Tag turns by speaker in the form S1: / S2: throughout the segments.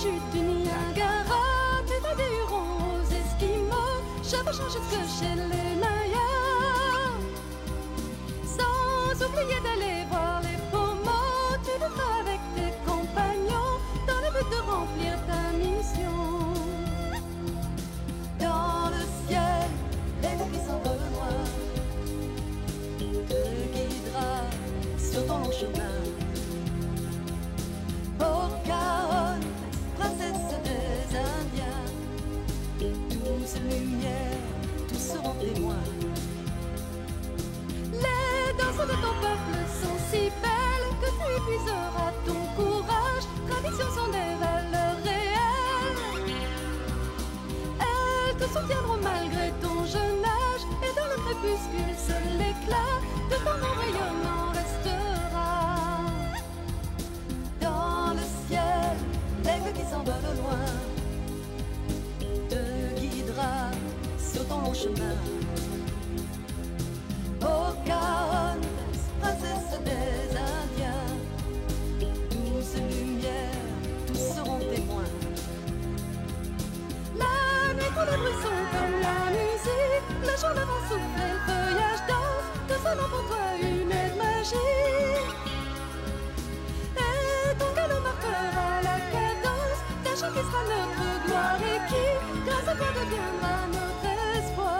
S1: chutes du Niagara, tu vas des Hurons aux Esquimaux, je veux changer de que chez les Mayas. Sans oublier d'aller voir les Pomos, tu le feras avec tes compagnons, dans le but de remplir ta mission. Dans le ciel, l'aigle qui s'envole loin te guidera sur ton long chemin. Pocahontas, princesse des Indiens, douce lumière, tous seront témoins. Les danses de ton peuple sont si belles que tu épuiseras ton courage. Traditions sont des valeurs réelles. Elles te soutiendront malgré ton jeune âge, et dans le crépuscule seul l'éclat de ton nom rayonnant restera. Dans le ciel, l'aigle qui s'envole au loin te guidera sur ton long chemin. Pocahontas, princesse des Indiens, douce lumière, tous seront témoins. La nuit quand les bruits sont comme la musique, le jour d'avant souffle et le feuillage danse, que sonnant pour toi une aide magique. Et ton galop marquera la cadence d'un chant qui sera notre gloire et qui, grâce à toi, deviendra notre espoir.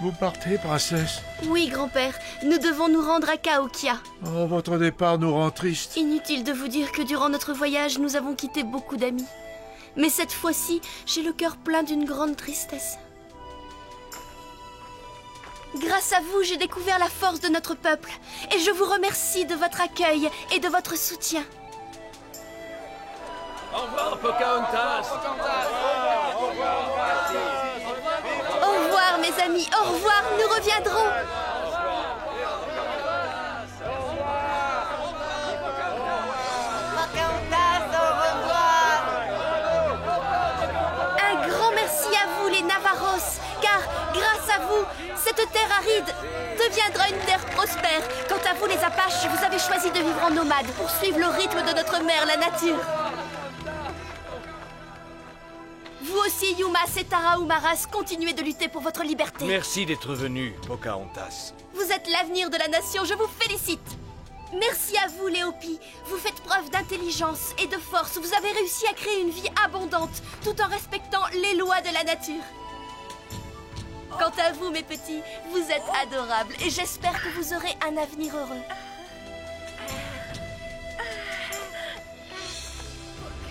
S2: Vous partez, princesse?
S3: Oui, grand-père, nous devons nous rendre à Cahokia.
S2: Oh, votre départ nous rend tristes.
S3: Inutile de vous dire que durant notre voyage, nous avons quitté beaucoup d'amis. Mais cette fois-ci, j'ai le cœur plein d'une grande tristesse. Grâce à vous, j'ai découvert la force de notre peuple. Et je vous remercie de votre accueil et de votre soutien.
S4: Au revoir, Pocahontas.
S3: Au revoir, mes amis. Au revoir, nous reviendrons. Un grand merci à vous, les Navarros, car grâce à vous, cette terre aride deviendra une terre prospère. Quant à vous, les Apaches, vous avez choisi de vivre en nomade pour suivre le rythme de notre mère, la nature. Vous aussi, Yumas et Tarahumaras, continuez de lutter pour votre liberté.
S4: Merci d'être venu, Pocahontas.
S3: Vous êtes l'avenir de la nation, je vous félicite. Merci à vous, Léopi. Vous faites preuve d'intelligence et de force. Vous avez réussi à créer une vie abondante, tout en respectant les lois de la nature. Quant à vous, mes petits, vous êtes adorables et j'espère que vous aurez un avenir heureux.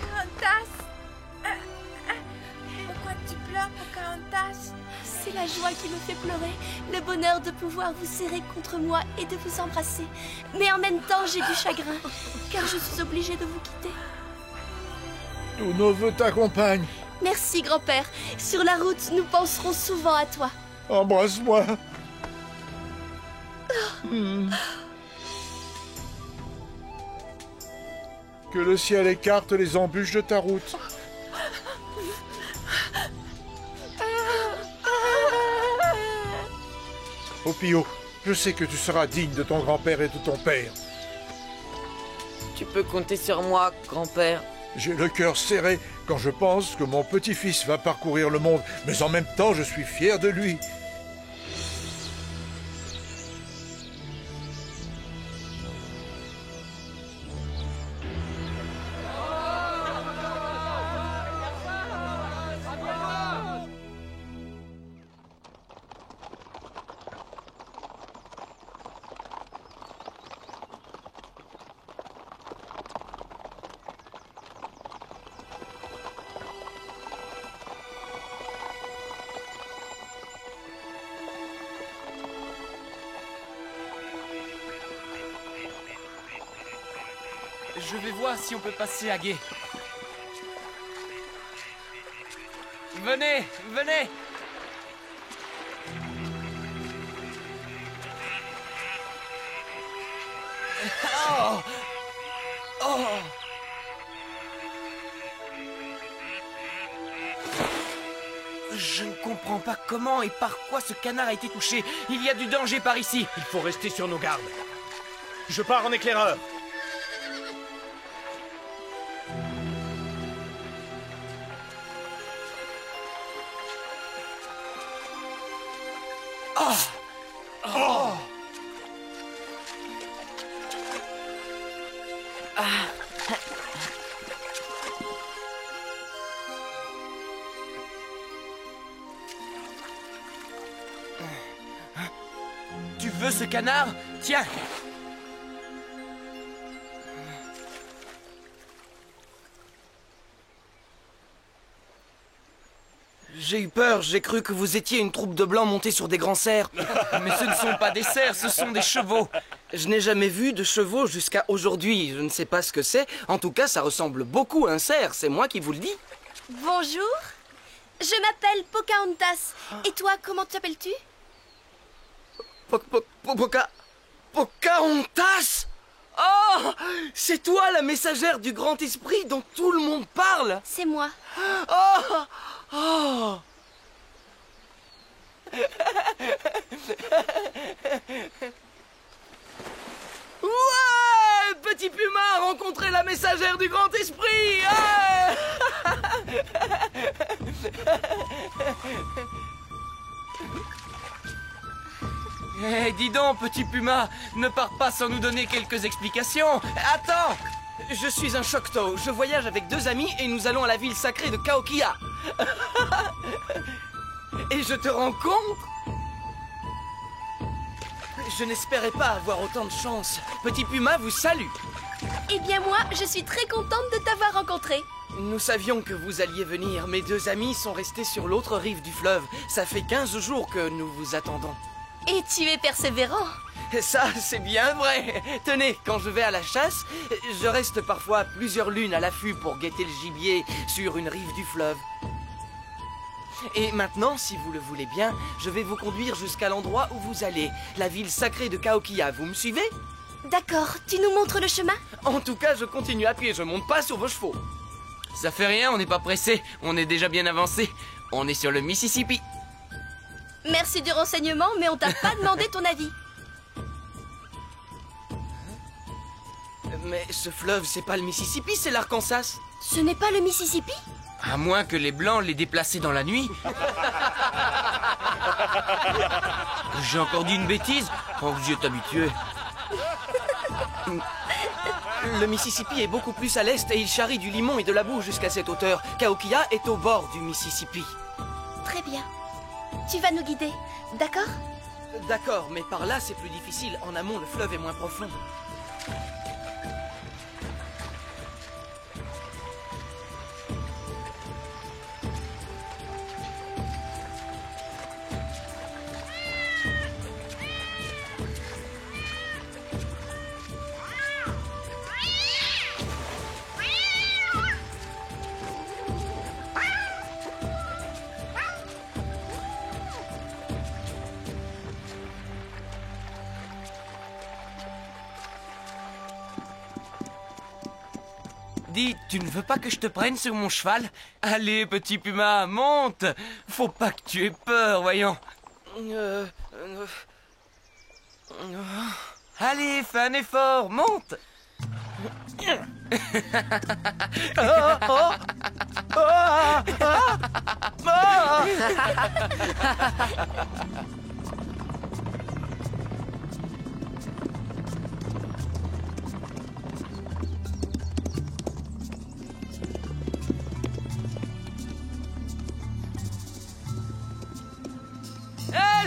S5: Pocahontas, pourquoi tu pleures, Pocahontas?
S3: C'est la joie qui me fait pleurer, le bonheur de pouvoir vous serrer contre moi et de vous embrasser. Mais en même temps, j'ai du chagrin, car je suis obligée de vous quitter.
S2: Tous nos voeux t'accompagnent.
S3: Merci, grand-père. Sur la route, nous penserons souvent à toi.
S2: Embrasse-moi. Que le ciel écarte les embûches de ta route. Opio, je sais que tu seras digne de ton grand-père et de ton père.
S6: Tu peux compter sur moi, grand-père.
S2: J'ai le cœur serré quand je pense que mon petit-fils va parcourir le monde, mais en même temps, je suis fier de lui.
S7: Je vais voir si on peut passer à gué. Venez, venez. Oh. Oh. Je ne comprends pas comment et par quoi ce canard a été touché. Il y a du danger par ici.
S4: Il faut rester sur nos gardes. Je pars en éclaireur.
S7: Tu veux ce canard? Tiens. J'ai eu peur, j'ai cru que vous étiez une troupe de blancs montés sur des grands cerfs. Mais ce ne sont pas des cerfs, ce sont des chevaux. Je n'ai jamais vu de chevaux jusqu'à aujourd'hui. Je ne sais pas ce que c'est. En tout cas, ça ressemble beaucoup à un cerf, c'est moi qui vous le dis.
S3: Bonjour, je m'appelle Pocahontas. Et toi, comment t'appelles-tu?
S7: Pocahontas! Oh! C'est toi la messagère du grand esprit dont tout le monde parle!
S3: C'est moi.
S7: Oh! Oh! Ouais! Petit Puma a rencontré la messagère du grand esprit! Eh, dis donc, petit Puma, ne pars pas sans nous donner quelques explications. Attends! Je suis un Choctaw, je voyage avec 2 amis et nous allons à la ville sacrée de Cahokia. Et je te rencontre? Je n'espérais pas avoir autant de chance. Petit Puma vous salue.
S3: Eh bien moi, je suis très contente de t'avoir rencontré.
S7: Nous savions que vous alliez venir. Mes 2 amis sont restés sur l'autre rive du fleuve. Ça fait 15 jours que nous vous attendons.
S3: Et tu es persévérant.
S7: Ça, c'est bien vrai. Tenez, quand je vais à la chasse, je reste parfois plusieurs lunes à l'affût pour guetter le gibier sur une rive du fleuve. Et maintenant, si vous le voulez bien, je vais vous conduire jusqu'à l'endroit où vous allez, la ville sacrée de Cahokia. Vous me suivez?
S3: D'accord, tu nous montres le chemin?
S7: En tout cas, je continue à pied, je monte pas sur vos chevaux. Ça fait rien, on n'est pas pressé, on est déjà bien avancé. On est sur le Mississippi.
S3: Merci du renseignement, mais on t'a pas demandé ton avis.
S7: Mais ce fleuve, c'est pas le Mississippi, c'est l'Arkansas.
S3: Ce n'est pas le Mississippi?
S7: À moins que les Blancs l'aient déplacé dans la nuit. J'ai encore dit une bêtise? Oh, vous y êtes habitué. Le Mississippi est beaucoup plus à l'est et il charrie du limon et de la boue jusqu'à cette hauteur. Cahokia est au bord du Mississippi.
S3: Très bien. Tu vas nous guider, d'accord?
S7: D'accord, mais par là c'est plus difficile. En amont, le fleuve est moins profond. Dis, tu ne veux pas que je te prenne sur mon cheval? Allez, petit Puma, monte! Faut pas que tu aies peur, voyons. Allez, fais un effort, monte!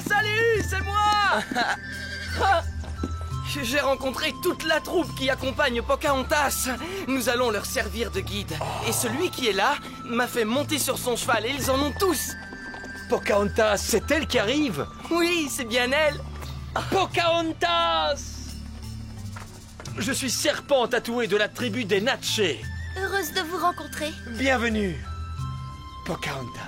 S7: Salut, c'est moi! J'ai rencontré toute la troupe qui accompagne Pocahontas. Nous allons leur servir de guide. Et celui qui est là m'a fait monter sur son cheval et ils en ont tous.
S4: Pocahontas, c'est elle qui arrive?
S7: Oui, c'est bien elle.
S4: Pocahontas! Je suis serpent tatoué de la tribu des Natchez.
S3: Heureuse de vous rencontrer.
S4: Bienvenue, Pocahontas.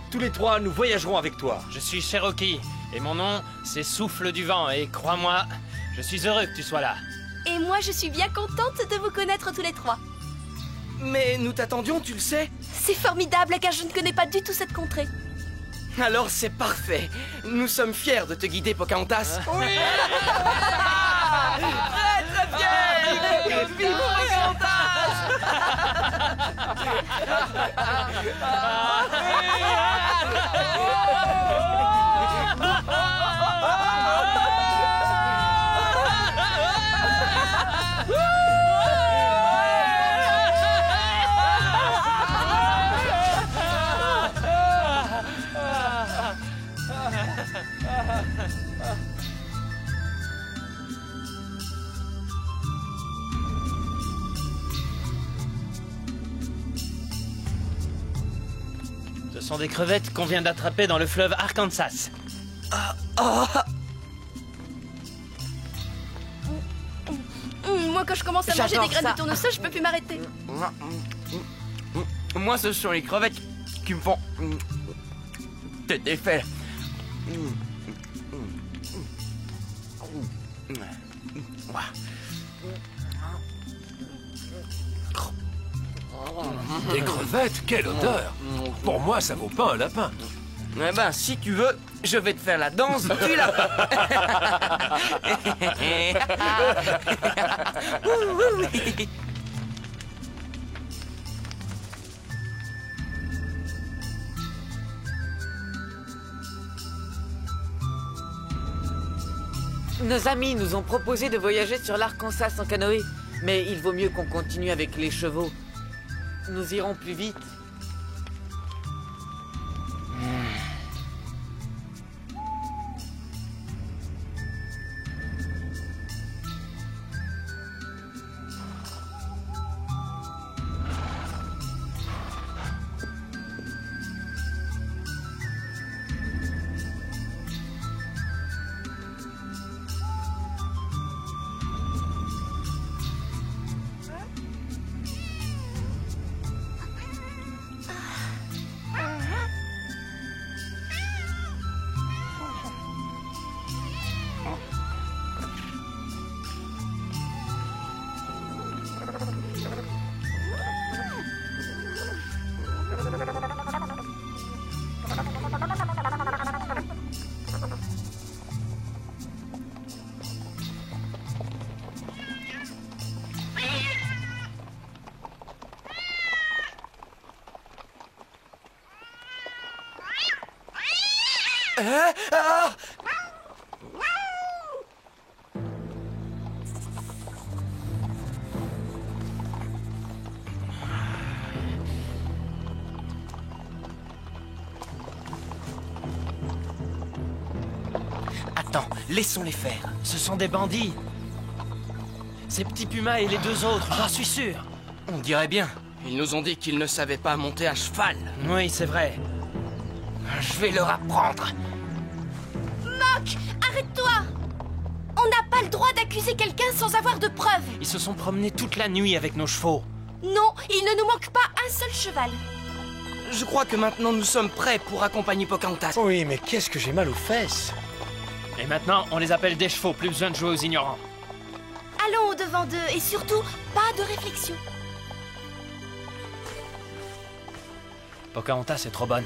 S4: Tous les 3, nous voyagerons avec toi.
S8: Je suis Cherokee, et mon nom, c'est Souffle du Vent, et crois-moi, je suis heureux que tu sois là.
S3: Et moi, je suis bien contente de vous connaître tous les trois.
S7: Mais nous t'attendions, tu le sais.
S3: C'est formidable car je ne connais pas du tout cette contrée.
S7: Alors c'est parfait. Nous sommes fiers de te guider, Pocahontas. Oui. Très fiers. Vive Pocahontas.
S4: Ce sont des crevettes qu'on vient d'attraper dans le fleuve Arkansas.
S3: Moi, quand je commence à manger
S6: J'adore
S3: des graines
S6: ça.
S3: de tournesol, je peux plus m'arrêter.
S7: Moi, ce sont les crevettes qui me font des effets.
S8: Des crevettes, quelle odeur! Pour moi, ça vaut pas un lapin.
S7: Eh ben, si tu veux, je vais te faire la danse du lapin.
S6: Nos amis nous ont proposé de voyager sur l'Arkansas en canoë. Mais il vaut mieux qu'on continue avec les chevaux. Nous irons plus vite.
S7: Attends, laissons-les faire.
S4: Ce sont des bandits. Ces petits pumas et les deux autres, j'en suis sûr.
S7: On dirait bien. Ils nous ont dit qu'ils ne savaient pas monter à cheval.
S4: Oui, c'est vrai.
S7: Je vais leur apprendre.
S3: Mock, arrête-toi! On n'a pas le droit d'accuser quelqu'un sans avoir de preuves.
S4: Ils se sont promenés toute la nuit avec nos chevaux.
S3: Non, il ne nous manque pas un seul cheval.
S7: Je crois que maintenant nous sommes prêts pour accompagner Pocahontas.
S4: Oui, mais qu'est-ce que j'ai mal aux fesses. Et maintenant, on les appelle des chevaux, plus besoin de jouer aux ignorants.
S3: Allons au-devant d'eux et surtout, pas de réflexion.
S4: Pocahontas est trop bonne.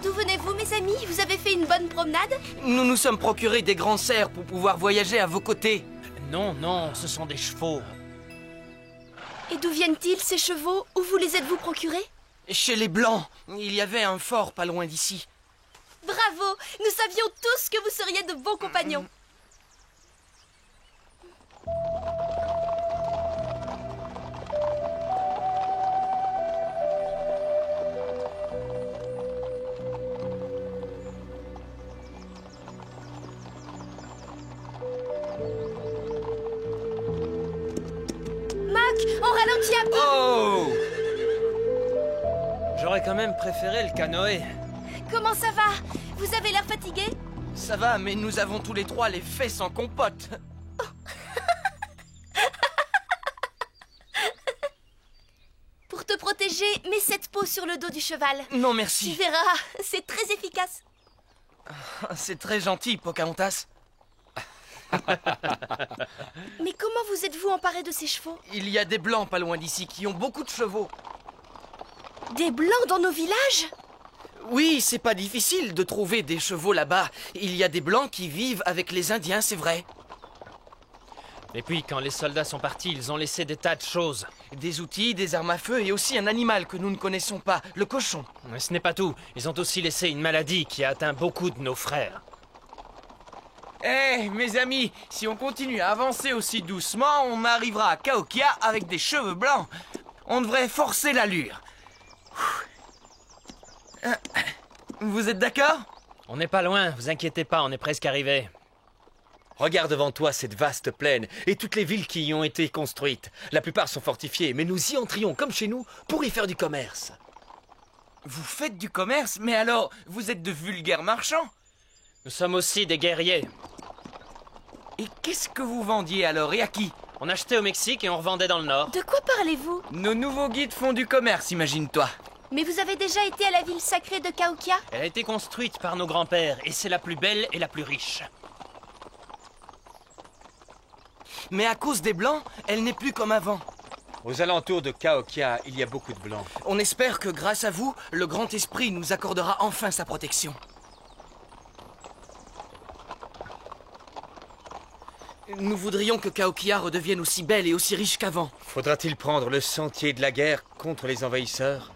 S3: D'où venez-vous, mes amis? Vous avez fait une bonne promenade?
S7: Nous nous sommes procurés des grands cerfs pour pouvoir voyager à vos côtés.
S4: Non, non, ce sont des chevaux.
S3: Et d'où viennent-ils, ces chevaux? Où vous les êtes-vous procurés?
S7: Chez les Blancs, il y avait un fort pas loin d'ici.
S3: Bravo! Nous savions tous que vous seriez de bons compagnons. Mock, on ralentit un peu.
S7: Oh!
S4: J'aurais quand même préféré le canoë.
S3: Comment ça va? Vous avez l'air fatigué?
S7: Ça va, mais nous avons tous les trois les fesses en compote.
S3: Pour te protéger, mets cette peau sur le dos du cheval.
S7: Non,
S3: Tu
S7: merci.
S3: verras, c'est très efficace.
S7: C'est très gentil, Pocahontas.
S3: Mais comment vous êtes-vous emparé de ces chevaux?
S7: Il y a des blancs pas loin d'ici qui ont beaucoup de chevaux.
S3: Des blancs dans nos villages?
S7: Oui, c'est pas difficile de trouver des chevaux là-bas. Il y a des blancs qui vivent avec les Indiens, c'est vrai.
S9: Et puis, quand les soldats sont partis, ils ont laissé des tas de choses.
S7: Des outils, des armes à feu et aussi un animal que nous ne connaissons pas, le cochon.
S9: Mais ce n'est pas tout. Ils ont aussi laissé une maladie qui a atteint beaucoup de nos frères.
S7: Eh, mes amis, si on continue à avancer aussi doucement, on arrivera à Cahokia avec des cheveux blancs. On devrait forcer l'allure. Vous êtes d'accord?
S9: On n'est pas loin, vous inquiétez pas, on est presque arrivé.
S4: Regarde devant toi cette vaste plaine et toutes les villes qui y ont été construites. La plupart sont fortifiées, mais nous y entrions comme chez nous pour y faire du commerce.
S7: Vous faites du commerce? Mais alors, vous êtes de vulgaires marchands?
S9: Nous sommes aussi des guerriers.
S7: Et qu'est-ce que vous vendiez alors et à qui?
S9: On achetait au Mexique et on revendait dans le Nord.
S3: De quoi parlez-vous?
S7: Nos nouveaux guides font du commerce, imagine-toi.
S3: Mais vous avez déjà été à la ville sacrée de Cahokia?
S9: Elle a été construite par nos grands-pères et c'est la plus belle et la plus riche.
S7: Mais à cause des Blancs, elle n'est plus comme avant.
S4: Aux alentours de Cahokia, il y a beaucoup de blancs.
S7: On espère que grâce à vous, le Grand Esprit nous accordera enfin sa protection. Nous voudrions que Cahokia redevienne aussi belle et aussi riche qu'avant.
S4: Faudra-t-il prendre le sentier de la guerre contre les envahisseurs?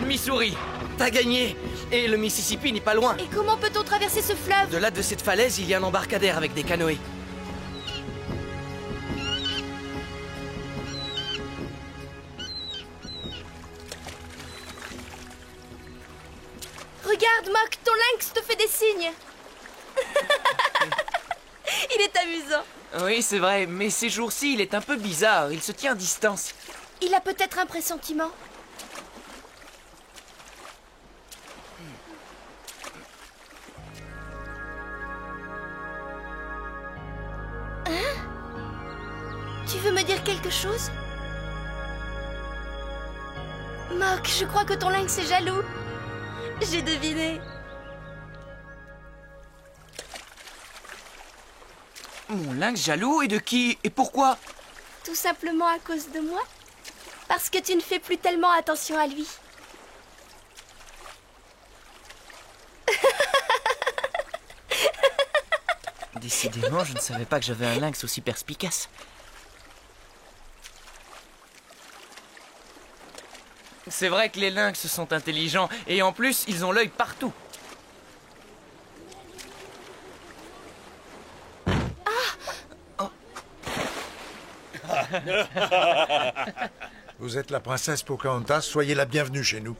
S7: Missouri, t'as gagné. Et le Mississippi n'est pas loin.
S3: Et comment peut-on traverser ce fleuve?
S7: De là de cette falaise, il y a un embarcadère avec des canoës.
S3: Regarde, Mock, ton lynx te fait des signes. Il est amusant.
S7: Oui, c'est vrai, mais ces jours-ci, il est un peu bizarre. Il se tient à distance.
S3: Il a peut-être un pressentiment. Tu veux me dire quelque chose? Mock, je crois que ton lynx est jaloux. J'ai deviné.
S7: Mon lynx jaloux? Et de qui? Et pourquoi?
S3: Tout simplement à cause de moi. Parce que tu ne fais plus tellement attention à lui.
S7: Décidément, je ne savais pas que j'avais un lynx aussi perspicace. C'est vrai que les lynx sont intelligents, et en plus, ils ont l'œil partout.
S2: Vous êtes la princesse Pocahontas, soyez la bienvenue chez nous.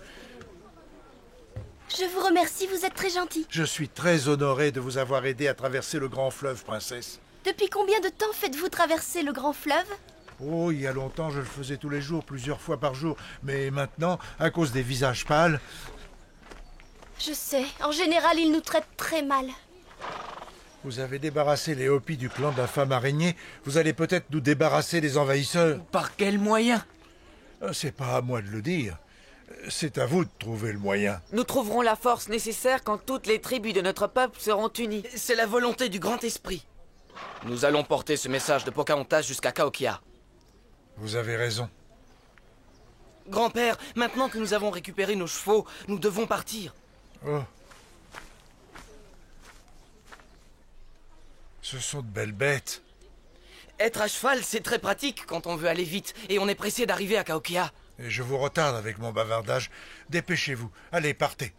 S3: Je vous remercie, vous êtes très gentil.
S2: Je suis très honoré de vous avoir aidé à traverser le grand fleuve, princesse.
S3: Depuis combien de temps faites-vous traverser le grand fleuve?
S2: Oh, il y a longtemps, je le faisais tous les jours, plusieurs fois par jour. Mais maintenant, à cause des visages pâles...
S3: Je sais, en général, ils nous traitent très mal.
S2: Vous avez débarrassé les Hopis du clan de la femme araignée. Vous allez peut-être nous débarrasser des envahisseurs.
S7: Par quel moyen?
S2: C'est pas à moi de le dire. C'est à vous de trouver le moyen.
S6: Nous trouverons la force nécessaire quand toutes les tribus de notre peuple seront unies.
S7: C'est la volonté du grand esprit. Nous allons porter ce message de Pocahontas jusqu'à Cahokia.
S2: Vous avez raison.
S7: Grand-père, maintenant que nous avons récupéré nos chevaux, nous devons partir.
S2: Oh. Ce sont de belles bêtes.
S7: Être à cheval, c'est très pratique quand on veut aller vite, et on est pressé d'arriver à Cahokia.
S2: Et je vous retarde avec mon bavardage. Dépêchez-vous. Allez, partez.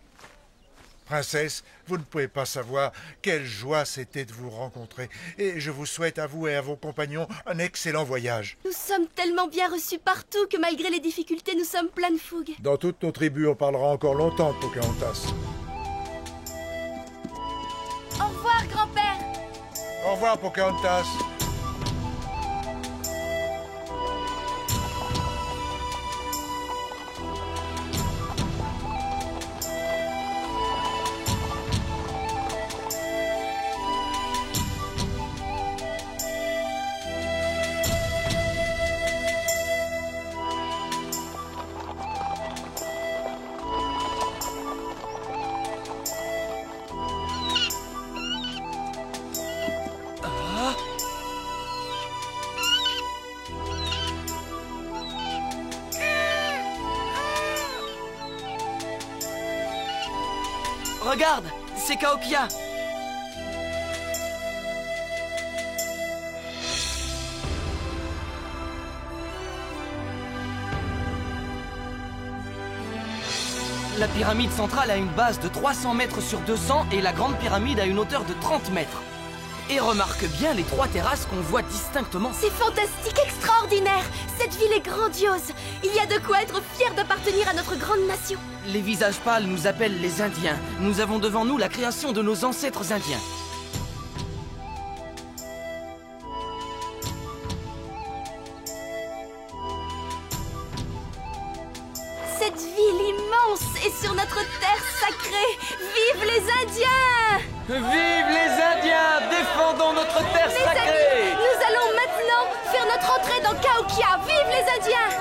S2: Princesse, vous ne pouvez pas savoir quelle joie c'était de vous rencontrer. Et je vous souhaite à vous et à vos compagnons un excellent voyage.
S3: Nous sommes tellement bien reçus partout que malgré les difficultés, nous sommes pleins de fougue.
S2: Dans toutes nos tribus, on parlera encore longtemps de Pocahontas.
S3: Au revoir, grand-père.
S2: Au revoir, Pocahontas.
S7: Regarde, c'est Cahokia. La pyramide centrale a une base de 300 mètres sur 200 et la grande pyramide a une hauteur de 30 mètres. Et remarque bien les 3 terrasses qu'on voit distinctement.
S3: C'est fantastique, extraordinaire. Cette ville est grandiose. Il y a de quoi être fier d'appartenir à notre grande nation.
S7: Les visages pâles nous appellent les Indiens. Nous avons devant nous la création de nos ancêtres indiens.
S3: Cette ville immense est sur notre terre sacrée. Vive les Indiens!
S7: Vive les Indiens! Défendons notre terre
S3: Les
S7: sacrée!
S3: amis, nous allons maintenant faire notre entrée dans Cahokia. Vive les Indiens!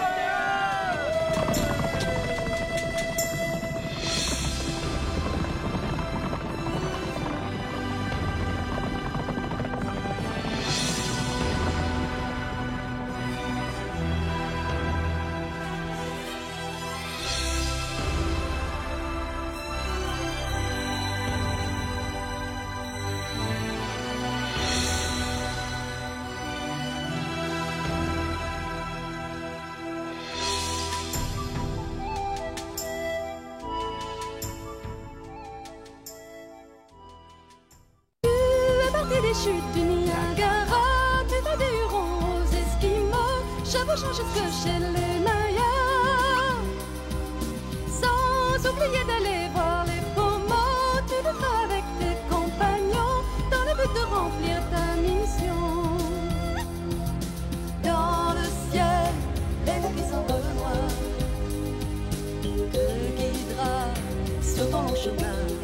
S3: Des chutes du Niagara, tu vas des Hurons aux Esquimaux, chevauchant jusque chez les Mayas. Sans oublier d'aller voir les Pomos, tu le feras avec tes compagnons, dans le but de remplir ta mission. Dans le ciel, les puissants de noir te guidera sur ton long chemin.